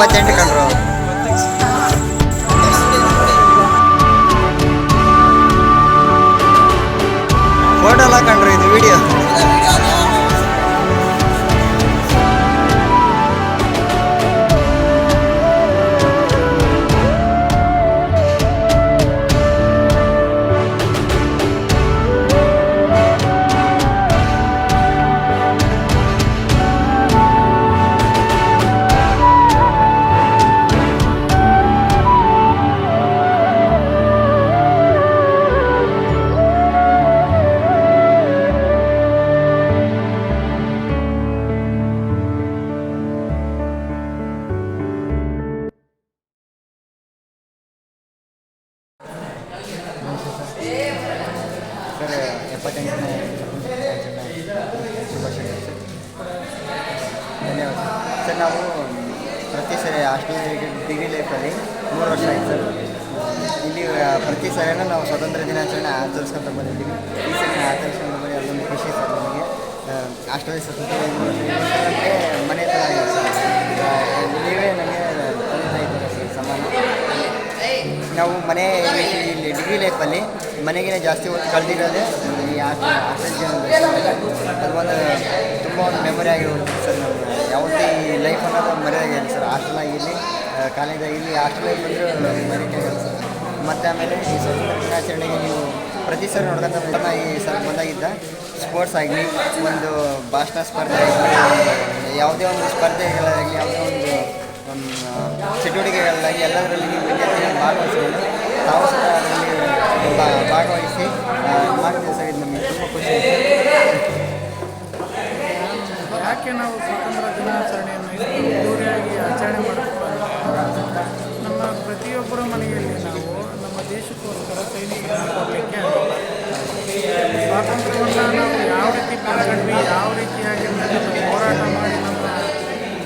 28 ಕಂಡ್ರು. ಫೋಟೋ ಎಲ್ಲ ಕಂಡ್ರು, ಇದು ವಿಡಿಯೋ. ಸರ್ 78ನೇ ಶುಭಾಶಯಗಳು ಸರ್. ಧನ್ಯವಾದ ಸರ್. ನಾವು ಪ್ರತಿ ಸರಿ ಹಾಸ್ಟೆಲ್ ಡಿಗ್ರಿ ಲೈಫಲ್ಲಿ 3 ವರ್ಷ ಆಯ್ತು ಸರ್. ಇಲ್ಲಿ ಪ್ರತಿ ಸರಿನೂ ನಾವು ಸ್ವಾತಂತ್ರ್ಯ ದಿನಾಚರಣೆ ಆಚರಿಸ್ಕೊಂತ ಬಂದಿದ್ದೀವಿ. ಈ ಸರಿ ಆಚರಿಸ್ಕೊಂಡು ಬಂದು ಅದೊಂದು ಖುಷಿ ಸರ್ ನಮಗೆ. ಹಾಸ್ಟೆಲ್ ಸ್ವತಂತ್ರ ನಮಗೆ ಮನೆ ಥರ ಆಗಿದೆ ಸರ್. ನೀವೇ ನನಗೆ ತಂದೆ ಇದ್ದೀರ ಸರ್ ಸಮಾನ. ನಾವು ಮನೆ ಇಲ್ಲಿ ಡಿಗ್ರಿ ಲೈಫಲ್ಲಿ ಮನೆಗಿನ ಜಾಸ್ತಿ ಹೊತ್ತು ಕಳೆದಿರೋದೇ ಈ ಹಾಸ್ಟೆಲ್ ಜೀವನದಲ್ಲಿ. ಅದು ಒಂದು ತುಂಬ ಒಂದು ಮೆಮೊರಿ ಆಗಿರುತ್ತೆ ಸರ್. ನಮಗೆ ಯಾವತ್ತೂ ಈ ಲೈಫ್ ಅನ್ನೋದು ಮರೆಯಾಗಿಲ್ಲ ಸರ್. ಹಾಸ್ಟೆಲಾಗಿರಲಿ ಕಾಲೇಜಾಗಿರಲಿ ಹಾಸ್ಟೆಲ್ ಲೈಫ್ ಬಂದರೂ ಮರೆಯೋಕ್ಕಾಗಲ್ಲ ಸರ್. ಮತ್ತು ಆಮೇಲೆ ಈ ಸ್ವಾತಂತ್ರ್ಯ ದಿನಾಚರಣೆಗೆ ನೀವು ಪ್ರತಿ ಸರಿ ನೋಡ್ಕೊಂತ ಈ ಸರ್ ಬಂದಾಗಿದ್ದ ಸ್ಪೋರ್ಟ್ಸ್ ಆಗಲಿ, ಒಂದು ಭಾಷಣ ಸ್ಪರ್ಧೆ ಆಗಲಿ, ಯಾವುದೇ ಒಂದು ಸ್ಪರ್ಧೆಗಳಾಗಲಿ, ಯಾವುದೇ ಒಂದು ಚಟುವಟಿಕೆಗಳಾಗಿ ಎಲ್ಲದರಲ್ಲಿ ನೀವು ವಿದ್ಯಾರ್ಥಿಗಳು ಭಾಗವಹಿಸಿಕೊಂಡು ತಾವು ಸಹ ಅದರಲ್ಲಿ ಭಾಗವಹಿಸಿ ಮಾಡ್ತೀವಿ ಸರ್. ಇದು ನಮಗೆ ತುಂಬ ಖುಷಿ ಇದೆ. ಯಾಕೆ ನಾವು ಸ್ವಾತಂತ್ರ್ಯ ದಿನಾಚರಣೆಯನ್ನು ಅದ್ದೂರಿಯಾಗಿ ಆಚರಣೆ ಮಾಡಬೇಕು? ನಮ್ಮ ಪ್ರತಿಯೊಬ್ಬರ ಮನೆಯಲ್ಲಿ ನಾವು ನಮ್ಮ ದೇಶಕ್ಕೋಸ್ಕರ ಸೈನಿಕರನ್ನು ಕೊಡಲಿಕ್ಕೆ ಸ್ವಾತಂತ್ರ್ಯವನ್ನು ನಾವು ಯಾವ ರೀತಿ ಪರಗಟ್ವಿ, ಯಾವ ರೀತಿಯಾಗಿ ಹೋರಾಟ ಮಾಡಿ ನಮ್ಮ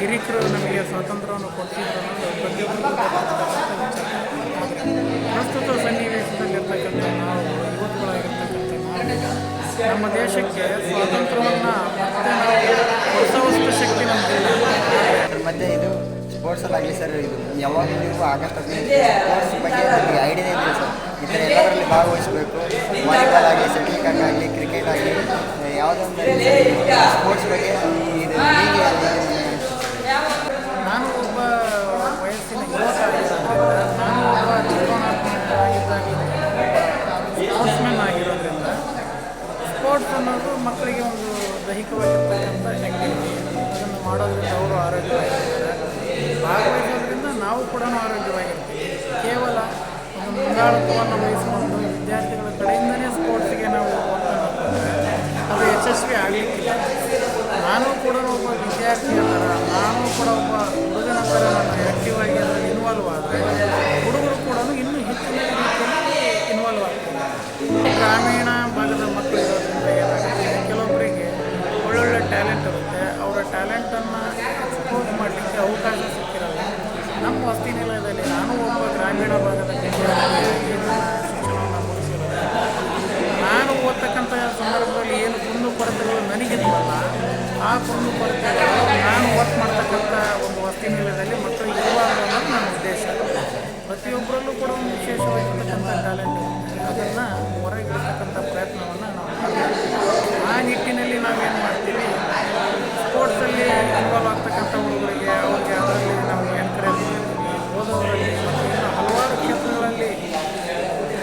ಹಿರಿಕರು ನಮಗೆ ಸ್ವಾತಂತ್ರ್ಯವನ್ನು ಕೊಡ್ತಿದ್ರು ಅನ್ನೋದು ಪ್ರತಿಯೊಬ್ಬರಿಗೂ ಪ್ರಸ್ತುತ ಸನ್ನಿವೇಶದಲ್ಲಿರ್ತಕ್ಕಂಥ ನಾವು ಯುವಕಗಳಾಗಿರ್ತಕ್ಕಂಥ ನಾವು ನಮ್ಮ ದೇಶಕ್ಕೆ ಸ್ವಾತಂತ್ರ್ಯವನ್ನು ಮತ್ತೆ ನಾವು ಹೊಸವಷ್ಟು ಶಕ್ತಿ ನಮಗಿಲ್ಲ. ಮತ್ತು ಇದು ಸ್ಪೋರ್ಟ್ಸಲ್ಲಾಗಲಿ ಸರ್, ಇದು ಯಾವಾಗ ನೀವು ಆಗಸ್ಟ್ 15 ಸ್ಪೋರ್ಟ್ಸ್ ಬಗ್ಗೆ ನಮಗೆ ಐಡಿಯಾನೇ ಇದೆ ಸರ್. ಈ ಥರ ಎಲ್ಲದರಲ್ಲಿ ಭಾಗವಹಿಸಬೇಕು. ವಾಲಿಬಾಲ್ ಆಗಲಿ, ಶಟಲ್ ಆಗಲಿ, ಕ್ರಿಕೆಟ್ ಆಗಲಿ, ಯಾವುದೋ ಒಂದು ಸ್ಪೋರ್ಟ್ಸ್ ಬಗ್ಗೆ ಇದು ಹೀಗೆ ನಾನು ಒಬ್ಬ ವಯಸ್ಸಿನ ಯುವಕ ಆಗಿರೋದ್ರಿಂದ, ನಾನು ಒಬ್ಬ ಸ್ಪೋರ್ಟ್ಸ್ಮನ್ ಆಗಿರೋದ್ರಿಂದ ಸ್ಪೋರ್ಟ್ಸ್ ಅನ್ನೋದು ಮಕ್ಕಳಿಗೆ ಒಂದು ದೈಹಿಕವಾಗಿರ್ತಕ್ಕಂಥ ಆ್ಯಕ್ಟಿವಿಟಿ. ಅದನ್ನು ಮಾಡೋದ್ರಿಂದ ಅವರು ಆರೋಗ್ಯವಾಗಿರ್ತಾರೆ. ಭಾಗವಹಿಸೋದ್ರಿಂದ ನಾವು ಕೂಡ ಆರೋಗ್ಯವಾಗಿರ್ತೀವಿ. ಕೇವಲ ಒಂದು ಮುಂದಾಳತ್ವವನ್ನು ವಹಿಸಿಕೊಂಡು ವಿದ್ಯಾರ್ಥಿಗಳ ಕಡೆಯಿಂದಲೇ ಸ್ಪೋರ್ಟ್ಸ್ಗೆ ನಾವು ಒತ್ತು ಹಾಕಿದ್ರೆ ಅದು ಯಶಸ್ವಿ ಆಗಲಿಕ್ಕಿಲ್ಲ. ನಾನು ಕೂಡ ಒಬ್ಬ ವಿದ್ಯಾರ್ಥಿ ಥರ, ನಾನು ಕೂಡ ಒಬ್ಬ ಹುಡುಗನ ಥರ ನಾನು ಆ್ಯಕ್ಟಿವ್ ಆಗಿ ಅದರಲ್ಲಿ ಇನ್ವಾಲ್ವ್ ಆದರೆ ಹುಡುಗರು ಕೂಡ ಇನ್ನೂ ಹೆಚ್ಚಿನ ರೀತಿಯಲ್ಲಿ ಇನ್ವಾಲ್ವ್ ಆಗ್ತಾರೆ. ಗ್ರಾಮೀಣ ಭಾಗದ ಮಕ್ಕಳು ಇರೋದ್ರಿಂದ ಏನಾಗುತ್ತೆ, ಕೆಲವೊಬ್ಬರಿಗೆ ಒಳ್ಳೊಳ್ಳೆ ಟ್ಯಾಲೆಂಟ್ ಇರುತ್ತೆ. ಅವರ ಟ್ಯಾಲೆಂಟನ್ನು ಎಕ್ಸ್ಪೋಸ್ ಮಾಡಲಿಕ್ಕೆ ಅವಕಾಶ ಸಿಕ್ಕಿರಲ್ಲ. ನಮ್ಮ ವಸತಿ ನಿಲಯದಲ್ಲಿ ನಾನು ಒಬ್ಬ ಗ್ರಾಮೀಣ ಭಾಗದ ಶಿಕ್ಷಣವನ್ನು ಮುಗಿಸಿರೋದು. ನಾನು ಓದ್ತಕ್ಕಂಥ ಸಂದರ್ಭದಲ್ಲಿ ಏನು ಕುಂದುಕೊರತೆಗಳು ನನಗಿದ್ವಲ್ಲ, ಆ ಕುಂದುಕೊರತೆಗಳು ನಾನು ವರ್ಕ್ ಮಾಡ್ತಕ್ಕಂಥ ಒಂದು ವಸತಿ ನಿಲಯದಲ್ಲಿ ಮಕ್ಕಳಿಗೆ ಇರಬಾರ್ದು ಅನ್ನೋದು ನನ್ನ ಉದ್ದೇಶ. ಪ್ರತಿಯೊಬ್ಬರಲ್ಲೂ ಕೂಡ ಒಂದು ವಿಶೇಷವಾಗಿರ್ತಕ್ಕಂಥ ಟ್ಯಾಲೆಂಟ್ ಇರುತ್ತೆ. ಅದನ್ನು ಹೊರಗಿಡ್ತಕ್ಕಂಥ ಪ್ರಯತ್ನವನ್ನು ನಾವು ಮಾಡ್ತೀವಿ. ಆ ನಿಟ್ಟಿನಲ್ಲಿ ನಾವೇನು ಮಾಡ್ತೀವಿ, ಸ್ಪೋರ್ಟ್ಸಲ್ಲಿ ಇನ್ವಾಲ್ವ್ ಆಗ್ತಕ್ಕಂಥ ಹುಡುಗರಿಗೆ ಅವ್ರಿಗೆ ಅದರಲ್ಲಿ ನಾವು ಎನ್ಕರೇಜ್ ಮಾಡ್ತೀವಿ. ಓದೋದರಲ್ಲಿ ಮತ್ತು ಇನ್ನು ಹಲವಾರು ಕ್ಷೇತ್ರಗಳಲ್ಲಿ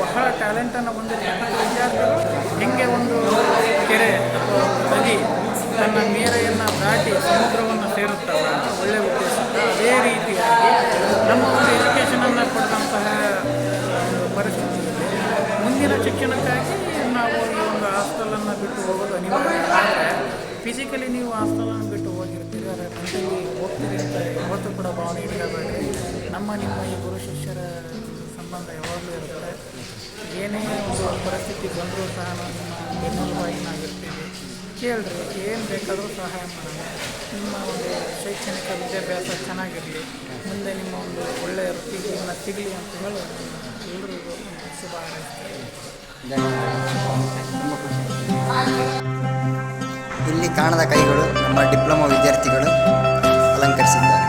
ಬಹಳ ಟ್ಯಾಲೆಂಟನ್ನು ಹೊಂದಿರತಕ್ಕಂಥ ವಿದ್ಯಾರ್ಥಿಗಳು ಹೆಂಗೆ ಒಂದು ಕೆರೆ ಅಥವಾ ನದಿ ತನ್ನ ಮೇರೆಯನ್ನು ದಾಟಿ ಸಮುದ್ರವನ್ನು ಸೇರುತ್ತಲ್ಲ ಒಳ್ಳೆಯ ಉದ್ದೇಶಕ್ಕೆ, ಅದೇ ರೀತಿಯಾಗಿ ನಮ್ಮ ಒಂದು ಎಜುಕೇಷನನ್ನು ಕೊಟ್ಟಂತಹ ಒಂದು ಪರಿಸ್ಥಿತಿಯಲ್ಲಿ ಮುಂದಿನ ಶಿಕ್ಷಣಕ್ಕಾಗಿ ನಾವು ಈ ಒಂದು ಹಾಸ್ಟೆಲನ್ನು ಬಿಟ್ಟು ಹೋಗೋದು ಅನಿವಾರ್ಯ. ಆದರೆ ಫಿಸಿಕಲಿ ನೀವು ಹಾಸ್ಟೆಲನ್ನು ಬಿಟ್ಟು ಹೋಗಿರ್ತೀರಿ, ಅದರ ಕಂಟಿನ್ಯೂ ಹೋಗ್ತೀರಿ ಅಂತ ಯಾವತ್ತೂ ಕೂಡ ಭಾವನೆ ಇಟ್ಕೋಬೇಡ್ರಿ. ನಿಮ್ಮ ಈ ಗುರು ಶಿಷ್ಯರ ಸಂಬಂಧ ಯಾವಾಗಲೂ ಇರುತ್ತೆ. ಏನೇ ಒಂದು ಪರಿಸ್ಥಿತಿ ಬಂದರೂ ಸಹ ನಮ್ಮ ಬೆನ್ನೆಲುಬಾಗಿ ನಾವಿರ್ತೀವಿ. ಕೇಳ್ರಿ, ಏನು ಬೇಕಾದರೂ ಸಹಾಯ ಮಾಡೋಣ. ನಿಮ್ಮ ಒಂದು ಶೈಕ್ಷಣಿಕ ವಿದ್ಯಾಭ್ಯಾಸ ಚೆನ್ನಾಗಿರಲಿ, ಮುಂದೆ ನಿಮ್ಮ ಒಂದು ಒಳ್ಳೆಯ ವೃತ್ತಿಗಳನ್ನು ಸಿಗಲಿ ಅಂತ ಹೇಳಿ ಎಲ್ಲರಿಗೂ ಶುಭ ಹಾರೈಸ್ತೀನಿ. ಇಲ್ಲಿ ಕಾಣದ ಕೈಗಳು ನಮ್ಮ ಡಿಪ್ಲೊಮಾ ವಿದ್ಯಾರ್ಥಿಗಳು ಅಲಂಕರಿಸಿದ್ದಾರೆ.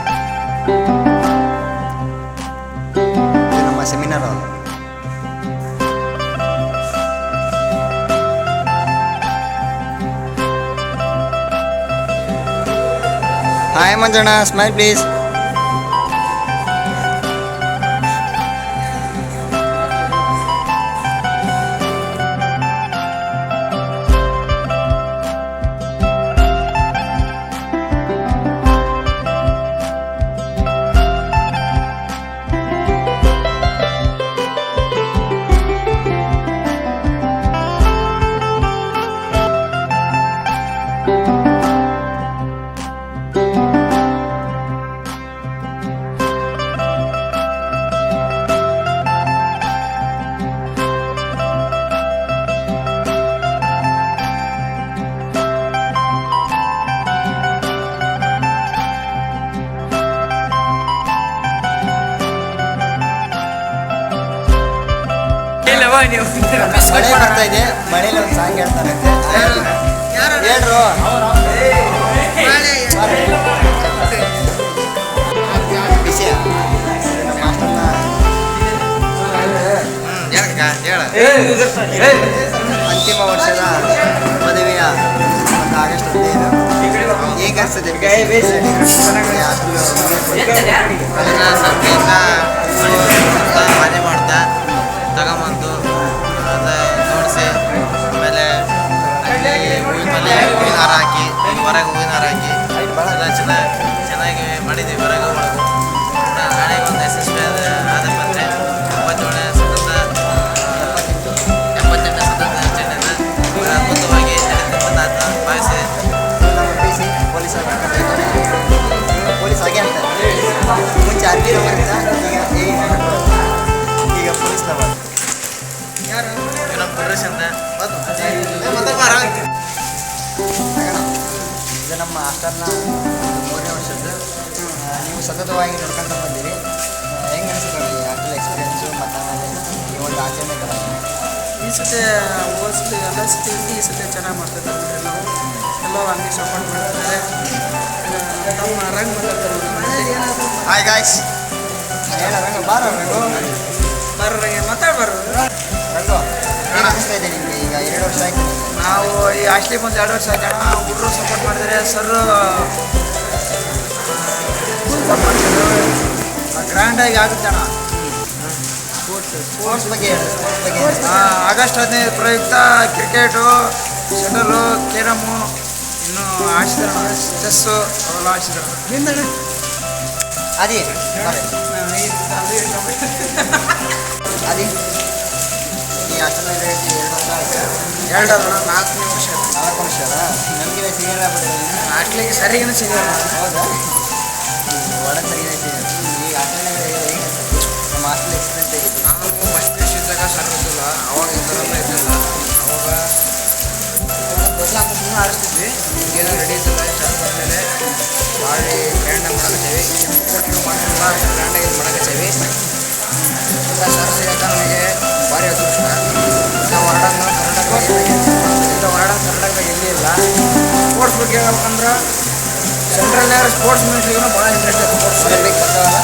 ಮೈನರ್ ಅವರು. Hi Manjanna, smile please. ಮಳೆ ಬರ್ತಾ ಇದೆ, ಮಳೇಲಿ ಒಂದು ಸಾಂಗ್ ಹೇಳ್ತಾರಂತೆ. ಹೇಳ್ರು ವಿಷಯ ಅಂತಿಮ ವರ್ಷದ ಮದುವೆಯ 1 ಆಗಸ್ಟ್ 15 ಹೇಗೆ ಅನಿಸ್ತದೆ? ಮನೆ ಮಾಡ್ತಾ ತಗೊಂಬಂದು ಜೋಡಿಸಿ ಆಮೇಲೆ ಮೇಲೆ ಹೂವಿನ ಹಾರ ಹಾಕಿ ಹೊರಗೆ ಹೂವಿನ ಹಾರ ಹಾಕಿ ಎಲ್ಲ ಚೆನ್ನಾಗಿ ಮಾಡಿದ್ದೀವಿ. ಹೊರಗೆ ಒಳಗು ನಾಳೆ ಒಂದು ಯಶಸ್ವಿ ಆದ ಬಂದರೆ 78ನೇ ಆಚರಣೆಯನ್ನು ಅದ್ಭುತವಾಗಿ ಭಾವಿಸಿ ಪೊಲೀಸ್ ಆಗಿ ಅಂತಾರೆ. ಮುಂಚೆ ಅರ್ಬಿ ಈಗ ಪೊಲೀಸ್ ಲವರ್. ನಮ್ಮ ಪ್ರದರ್ಶನ ಇದು ನಮ್ಮ ಹಾಸ್ಟೆಲ್ನ 3ನೇ ವರ್ಷದ್ದು. ನೀವು ಸತತವಾಗಿ ನೋಡ್ಕೊಂಡು ಬಂದಿರಿ. ಹೆಂಗೆ ಅನಿಸುತ್ತೆ ಈ ಹಾಸ್ಟೆಲ್ ಎಕ್ಸ್ಪೀರಿಯನ್ಸು ಮತ್ತು ಆಮೇಲೆ ಈ ಒಂದು ಆಚರಣೆಗಳನ್ನು? ಈ ಸತಿ ಹೋಲಿಸಿ ಎಲ್ಲ ಸತಿ ಈ ಸತಿ ಚೆನ್ನಾಗಿ ಮಾಡ್ತಿದ್ದಾರೆ ನೋಡ್ರಿ. ನಾವು ಎಲ್ಲರೂ ಹಂಗೆ ಸಪೋರ್ಟ್ ಮಾಡ್ತಿದ್ದಾರೆ. ನಮ್ಮ ರಂಗ್ ಮಾತಾಡ್ತಾರೆ. ಹಾಯ್ ಗಾಯ್ಸ್, ಹೇಳ ರಂಗ ಬಾರ ರಂಗು ಬರ್ರಂಗೆ ಮಾತಾಡ್ಬಾರ್ದು. ರಂಗು ಏನು ಅನಿಸ್ತಾ ಇದೆ ನಿಮಗೆ? ಈಗ 2 ವರ್ಷ ಆಯ್ತು. ನಾವು ಈ ಹಾಸ್ಟ್ಲಿಗೆ ಬಂದು 2 ವರ್ಷ ಆಯ್ತಣ್ಣ. ಹುಡುಗರು ಸಪೋರ್ಟ್ ಮಾಡಿದರೆ ಸರ್ ಗ್ರ್ಯಾಂಡಾಗಿ ಆಗುತ್ತಣ್ಣ. ಸ್ಪೋರ್ಟ್ಸ್ ಬಗ್ಗೆ ಹೇಳಿ. ಸ್ಪೋರ್ಟ್ಸ್ ಬಗ್ಗೆ ಆಗಸ್ಟ್ 15 ಪ್ರಯುಕ್ತ ಕ್ರಿಕೆಟು, ಶಟಲು, ಕೇರಮ್ಮು ಇನ್ನೂ ಆಡಿಸಿದಾರಣ. ಚೆಸ್ಸು ಅವೆಲ್ಲ ಆಡಿಸಿದಾರೆ. ಅದಿ ಅದಿ ಈ ಹಾಸ್ಟೆಲ್ನಲ್ಲಿ 2 ವರ್ಷ ಆಯ್ತು. 4ನೇ ವರ್ಷ 4 ವರ್ಷ ಅಲ್ಲ? ನಮಗಿನ ಸೀನಿಯರ್ ಆಗ್ಬಿಟ್ಟಿದೆ. ಹಾಸ್ಟ್ಲಿಗೆ ಸರಿಗಿನ ಸಿಗಲ್ಲ. ಹೌದಾ? ಒಳಗೆ ಸರಿಯಾಗಿ ಸೀನಿಯರ್. ಈ ಹಾಸ್ಟೆಲ್ನಾಗ ಹೇಗೆ ನಮ್ಮ ಹಾಸ್ಟೆಲ್ ಎಕ್ಸ್ಪೀರಿಯನ್ಸ್ ಹೇಗಿತ್ತು? ನಾವು ಫಸ್ಟ್ ಪಿ ಯು ಸಿ ಇದ್ದಾಗ ಸರ್ ಇದ್ದಿಲ್ಲ. ಅವಾಗ ಈ ಥರಲ್ಲ ಇದ್ದಿಲ್ಲ. ಅವಾಗ ಮೊದಲು ಸುಮ್ಮನೆ ಆರಿಸ್ತಿದ್ವಿ. ಈಗೇನೋ ರೆಡಿ ಇದ್ದಿಲ್ಲ. ಸರ್ ಮೇಲೆ ಭಾರಿ ಗ್ರ್ಯಾಂಡಾಗಿ ಮಾಡಕತ್ತೀವಿ. ಮಾಡಿಲ್ಲ ಗ್ರ್ಯಾಂಡಾಗಿ ಮಾಡಕತ್ತೀವಿ. ಈಗ ಸರ್ ಸಿಗಕ್ಕ ನಮಗೆ ಭಾರಿ ಅದೃಷ್ಟ. ಕರ್ನಾಟಕದಾಗ ಎಲ್ಲಿ ಇಲ್ಲ. ಸ್ಪೋರ್ಟ್ಸ್ ಬಗ್ಗೆ ಹೇಳ್ಬೇಕಂದ್ರೆ ಸೆಂಟ್ರಲ್ನಾಗ ಸ್ಪೋರ್ಟ್ಸ್ ಮಿನಿಸ್ಟ್ರಿಗೂ ಭಾಳ ಇಂಟ್ರೆಸ್ಟ್ ಇದೆ. ಸ್ಪೋರ್ಟ್ಸ್ ಒಲಿಂಪಿಕ್ ಬಂದವಲ್ಲ?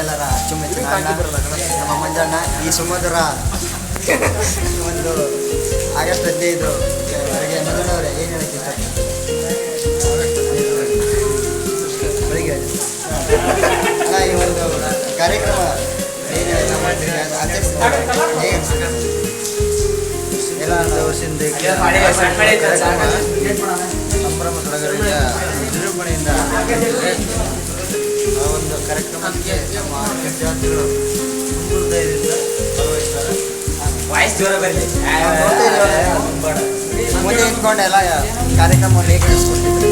ನಮ್ಮೆಲ್ಲರ ಅಚ್ಚುಮೆಚ್ಚಿನ ಅಣ್ಣ ನಮ್ಮ ಮಂಜಣ್ಣ. ಈ ಸುಮಧುರ ಒಂದು ಆಗಸ್ಟ್ 15 ಅವರಿಗೆ ಮಂಜಣ್ಣವರೇ ಏನು ಹೇಳಕ್ಕೆ ಬೆಳಿಗ್ಗೆ ಈ ಒಂದು ಕಾರ್ಯಕ್ರಮ ಏನು ಆಚರಿಸ್ತಾರೆ ಎಲ್ಲ ವರ್ಷದಿಂದ ಸಂಭ್ರಮ ಸಡಗರದಿಂದ ವಿಜೃಂಭಣೆಯಿಂದ ಆ ಒಂದು ಕಾರ್ಯಕ್ರಮಕ್ಕೆ ನಮ್ಮ ವಿದ್ಯಾರ್ಥಿಗಳು ತುಂಬ ಹೃದಯದಿಂದ ಭಾಗವಹಿಸ್ತಾರೆ. ಮುಂದೆ ನಿಂತ್ಕೊಂಡು ಎಲ್ಲ ಕಾರ್ಯಕ್ರಮವನ್ನು ಹೇಗೆ ನಡೆಸ್ಕೊಟ್ಟಿದ್ರು.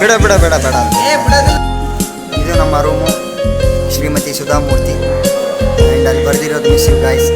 ಬೇಡ ಬೇಡ ಬೇಡ ಬೇಡ ಇದು ನಮ್ಮ ರೂಮು ಶ್ರೀಮತಿ ಸುಧಾಮೂರ್ತಿ ಆ್ಯಂಡ್ ಅಲ್ಲಿ ಬರೆದಿರೋದು ಮಿಸ್ ಯು ಗೈಸ್.